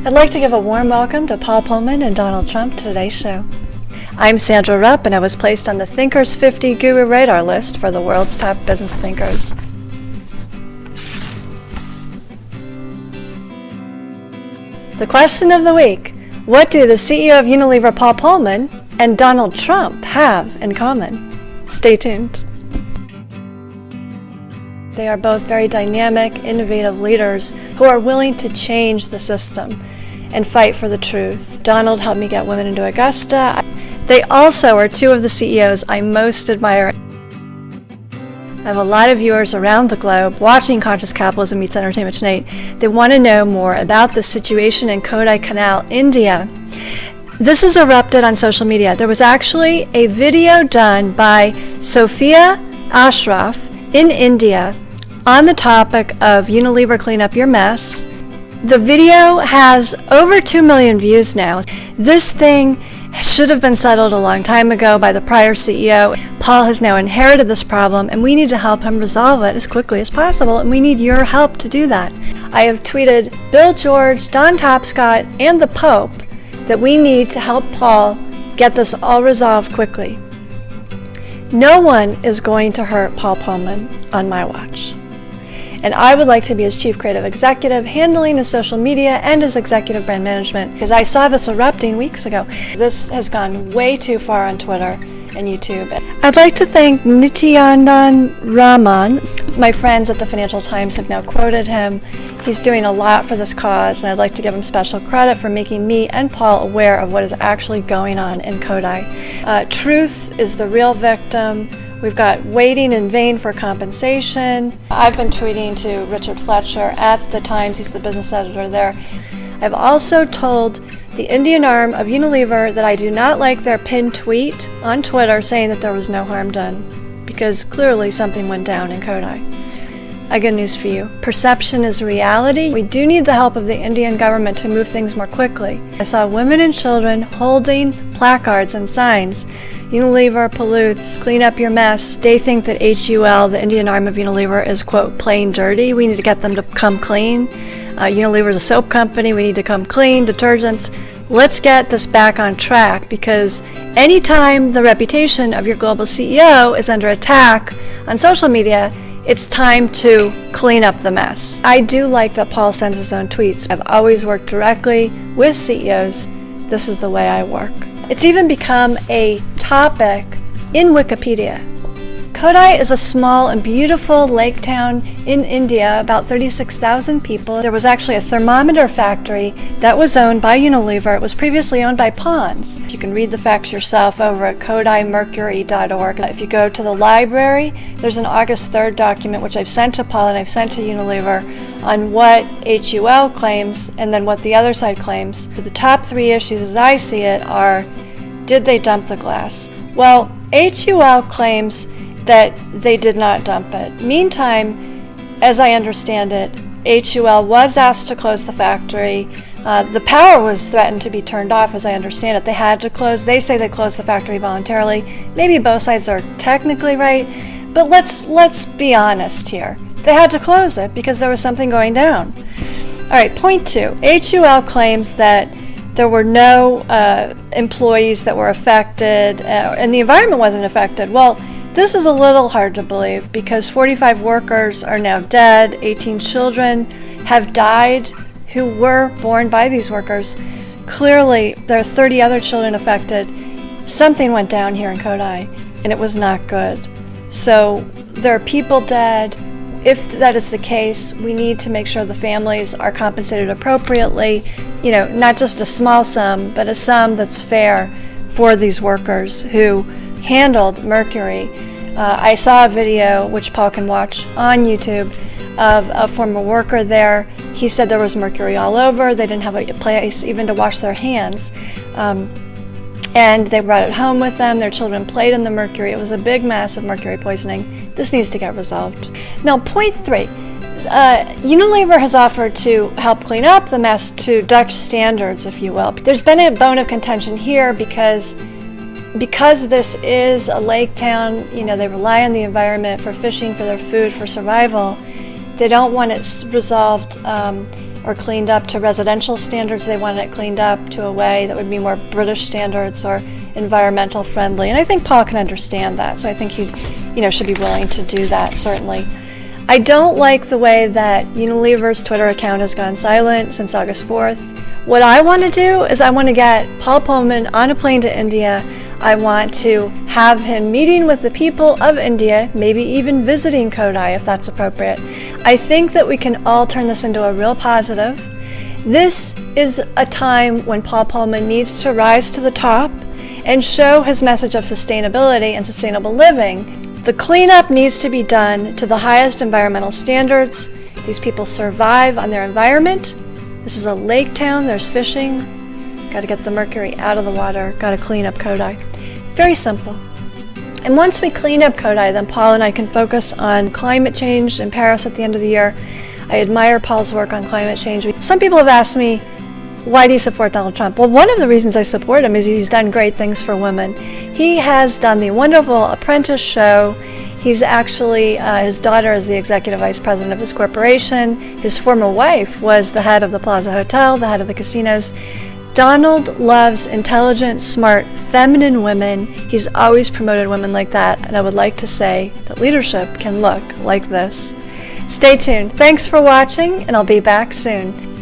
I'd like to give a warm welcome to Paul Polman and Donald Trump to today's show. I'm Sandra Rupp, and I was placed on the Thinkers 50 Guru Radar list for the world's top business thinkers. The question of the week: what do the CEO of Unilever, Paul Polman, and Donald Trump have in common? Stay tuned. They are both very dynamic, innovative leaders who are willing to change the system and fight for the truth. Donald helped me get women into Augusta. They also are two of the CEOs I most admire. I have a lot of viewers around the globe watching Conscious Capitalism Meets Entertainment Tonight. They want to know more about the situation in Kodaikanal, India. This is erupted on social media. There was actually a video done by Sophia Ashraf in India on the topic of Unilever Clean Up Your Mess. The video has over 2 million views now. This thing should have been settled a long time ago by the prior CEO. Paul has now inherited this problem, and we need to help him resolve it as quickly as possible, and we need your help to do that. I have tweeted Bill George, Don Topscott, and the Pope that we need to help Paul get this all resolved quickly. No one is going to hurt Paul Polman on my watch. And I would like to be his chief creative executive, handling his social media and his executive brand management, because I saw this erupting weeks ago. This has gone way too far on Twitter and YouTube. I'd like to thank Nityanand Raman. My friends at the Financial Times have now quoted him. He's doing a lot for this cause, and I'd like to give him special credit for making me and Paul aware of what is actually going on in Kodai. Truth is the real victim. We've got waiting in vain for compensation. I've been tweeting to Richard Fletcher at the Times. He's the business editor there. I've also told the Indian arm of Unilever that I do not like their pinned tweet on Twitter saying that there was no harm done, because clearly something went down in Kodai. I got news for you. Perception is reality. We do need the help of the Indian government to move things more quickly. I saw women and children holding placards and signs. Unilever pollutes, clean up your mess. They think that HUL, the Indian arm of Unilever, is, quote, playing dirty. We need to get them to come clean. Unilever is a soap company. We need to come clean. Detergents. Let's get this back on track, because anytime the reputation of your global CEO is under attack on social media, it's time to clean up the mess. I do like that Paul sends his own tweets. I've always worked directly with CEOs. This is the way I work. It's even become a topic in Wikipedia. Kodai is a small and beautiful lake town in India, about 36,000 people. There was actually a thermometer factory that was owned by Unilever. It was previously owned by Ponds. You can read the facts yourself over at kodaimercury.org. If you go to the library, there's an August 3rd document, which I've sent to Paul and I've sent to Unilever, on what HUL claims and then what the other side claims. The top three issues, as I see it, are: did they dump the glass? Well, HUL claims that they did not dump it. Meantime, as I understand it, HUL was asked to close the factory. The power was threatened to be turned off, as I understand it. They had to close. They say they closed the factory voluntarily. Maybe both sides are technically right, but let's be honest here. They had to close it because there was something going down. All right, point two. HUL claims that there were no employees that were affected, and the environment wasn't affected. Well, this is a little hard to believe, because 45 workers are now dead, 18 children have died who were born by these workers. Clearly, there are 30 other children affected. Something went down here in Kodai, and it was not good. So there are people dead. If that is the case, we need to make sure the families are compensated appropriately, not just a small sum, but a sum that's fair for these workers who handled mercury. I saw a video, which Paul can watch on YouTube, of a former worker there. He said there was mercury all over. They didn't have a place even to wash their hands. And they brought it home with them. Their children played in the mercury. It was a big mess of mercury poisoning. This needs to get resolved. Now, point three. Unilever has offered to help clean up the mess to Dutch standards, if you will. There's been a bone of contention here because this is a lake town. They rely on the environment for fishing, for their food, for survival. They don't want it resolved or cleaned up to residential standards. They wanted it cleaned up to a way that would be more British standards or environmental friendly. And I think Paul can understand that. So I think he, should be willing to do that, certainly. I don't like the way that Unilever's Twitter account has gone silent since August 4th. What I want to do is I want to get Paul Polman on a plane to India. I want to have him meeting with the people of India, maybe even visiting Kodai if that's appropriate. I think that we can all turn this into a real positive. This is a time when Paul Polman needs to rise to the top and show his message of sustainability and sustainable living. The cleanup needs to be done to the highest environmental standards. These people survive on their environment. This is a lake town, there's fishing. Got to get the mercury out of the water, got to clean up Kodai. Very simple. And once we clean up Kodai, then Paul and I can focus on climate change in Paris at the end of the year. I admire Paul's work on climate change. Some people have asked me, why do you support Donald Trump? Well, one of the reasons I support him is he's done great things for women. He has done the wonderful Apprentice show. He's actually, his daughter is the executive vice president of his corporation. His former wife was the head of the Plaza Hotel, the head of the casinos. Donald loves intelligent, smart, feminine women. He's always promoted women like that, and I would like to say that leadership can look like this. Stay tuned. Thanks for watching, and I'll be back soon.